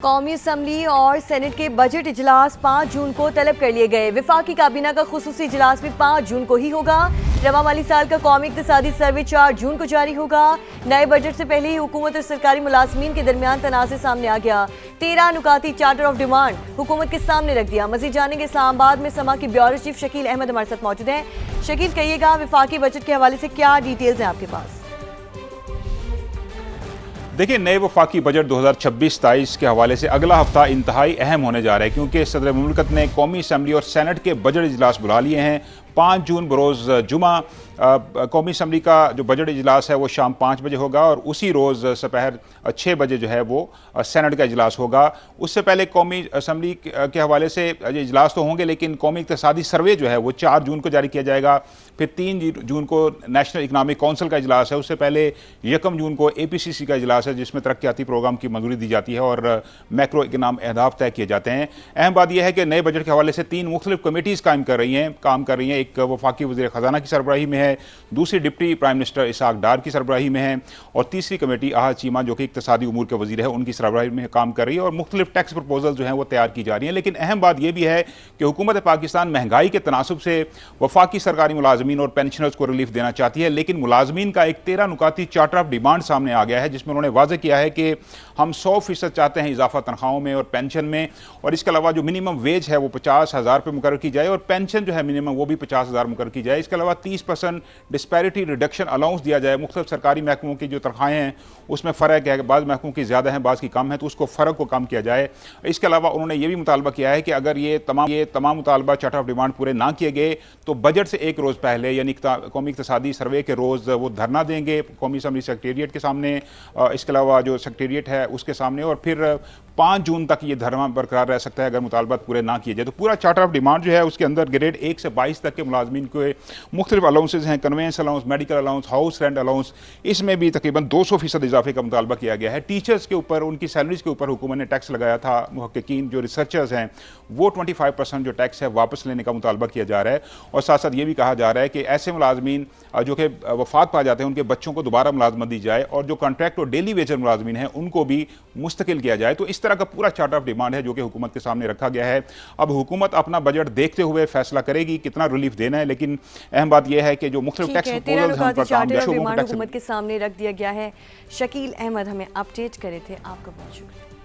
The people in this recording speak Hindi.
कौमी असम्बली और सेनेट के बजट इजलास 5 जून को तलब कर लिए गए। विफाकी काबीना का खुसूसी इजलास भी 5 जून को ही होगा। रवा माली साल का कौमी इक्तिसादी सर्वे 4 जून को जारी होगा। नए बजट से पहले ही हुकूमत और सरकारी मुलाजमीन के दरमियान तनाज़े सामने आ गया। 13 नुकाती चार्टर ऑफ डिमांड हुकूमत के सामने रख दिया। मजीद जानेंगे इस्लामाबाद में समा की ब्यूरो चीफ शकील अहमद हमारे साथ मौजूद हैं। शकील, कहिएगा विफाकी बजट के हवाले से क्या डिटेल्स हैं आपके पास? देखिए, नए वफाकी बजट 2026-27 के हवाले से अगला हफ्ता इंतहाई अहम होने जा रहा है, क्योंकि सदर मुमलिकत ने कौमी असम्बली और सेनेट के बजट इजलास बुला लिए हैं। 5 जून बरोज़ जुमा कौमी असम्बली का जो बजट इजलास है वो शाम 5 बजे होगा और उसी रोज़ दोपहर 6 बजे जो है वो सेनेट का इजलास होगा। उससे पहले कौमी असम्बली के हवाले से इजलास तो होंगे, लेकिन कौमी इक्तिसादी सर्वे जो है वो 4 जून को जारी किया जाएगा। फिर 3 जून को नेशनल इकनॉमिक काउंसिल का इजलास है। उससे पहले 1 जून को APCC का इजलास है, जिसमें तरक्याती प्रोग्राम की मंजूरी दी जाती है और मैक्रो इकनॉमिक अहदाफ तय किए जाते हैं। अहम बात यह है कि नए बजट के हवाले से 3 मुख्तलिफ कमेटीज़ काम कर रही हैं। एक वफाकी वज़ीर ख़जाना की सरबराही में है, दूसरी डिप्टी प्राइम मिनिस्टर इसाक डार की सरबराही में है और तीसरी कमेटी आहद चीमा जो कि इक्तिसादी उमूर के वज़ीर है उनकी सरबराही में काम कर रही है और मुख्तलिफ टैक्स प्रपोजल जो हैं वो तैयार की जा रही हैं। लेकिन अहम बात यह भी है कि हुकूमत पाकिस्तान महंगाई के तनासुब से वफाकी सरकारी मुलाजमीन और पेंशनर्स को रिलीफ देना चाहती है, लेकिन मुलाजमीन का एक 13 नुकाती चार्टर ऑफ डिमांड सामने आ गया है, जिसमें उन्होंने वाज़ेह किया है कि हम 100% चाहते हैं इजाफा तनख्वाहों में और पेंशन में, और इसके अलावा जो मिनिमम वेज है वो 50,000 पर मुकर्रर की जाए और पेंशन जो है मिनिमम वो भी 50,000 मुकर्रर की जाए। इसके अलावा 30% डिस्पैरिटी रिडक्शन अलाउंस दिया जाए। मुख्तलिफ सरकारी महकमों की जो तनख्वाहें हैं उसमें फ़र्क है, बाज़ महकमों की ज़्यादा हैं, बाज़ की कम है, तो उसको फ़र्क को कम किया जाए। इसके अलावा उन्होंने ये भी मुतालबा किया है कि अगर ये तमाम मुतालबा चार्टर ऑफ डिमांड पूरे ना किए गए तो बजट से एक रोज़ पहले यानी कौमी इक्तिसादी सर्वे के रोज़ वो धरना देंगे कौमी असम्बली सेक्रेटेरिएट के सामने, इसके अलावा जो सेक्रेटेरिएट है उसके सामने, और फिर 5 जून तक ये धरना बरकरार रह सकता है अगर मुतालबात पूरे ना किए जाए। तो पूरा चार्टर ऑफ डिमांड जो है उसके अंदर ग्रेड 1 से 22 तक के मुलाजमीन के मुख्तलिफ अलाउंसेज हैं, convince allowance, medical allowance, house rent allowance, इसमें भी तकरीबन 200% इजाफे का मुतालबा किया गया है। टीचर्स के ऊपर, उनकी सैलरीज के ऊपर हुकूमत ने टैक्स लगाया था। मुहक्किकीन जो रिसर्चर्स हैं वो 25% जो टैक्स है वापस लेने का मुतालबा किया जा रहा है, और साथ साथ ये भी कहा जा रहा है कि ऐसे मुलाजमीन जो कि वफात पा जाते हैं उनके बच्चों को दोबारा मुलाजमत दी जाए, और जो कॉन्ट्रैक्ट और डेली वेजर मुलाजमीन हैं उनको भी मुस्तकिल किया जाए। तो इस तरह का पूरा चार्टर ऑफ डिमांड है जो कि हुकूमत के सामने रखा गया है। अब हुकूमत अपना बजट देखते हुए फैसला करेगी कितना रिलीफ देना है, लेकिन अहम बात यह है कि जो मुख्तलिफ टैक्स प्रपोजल्स हैं उन पर काम हुकूमत के सामने रख दिया गया है। शकील अहमद हमें अपडेट करे थे, आपका बहुत शुक्रिया।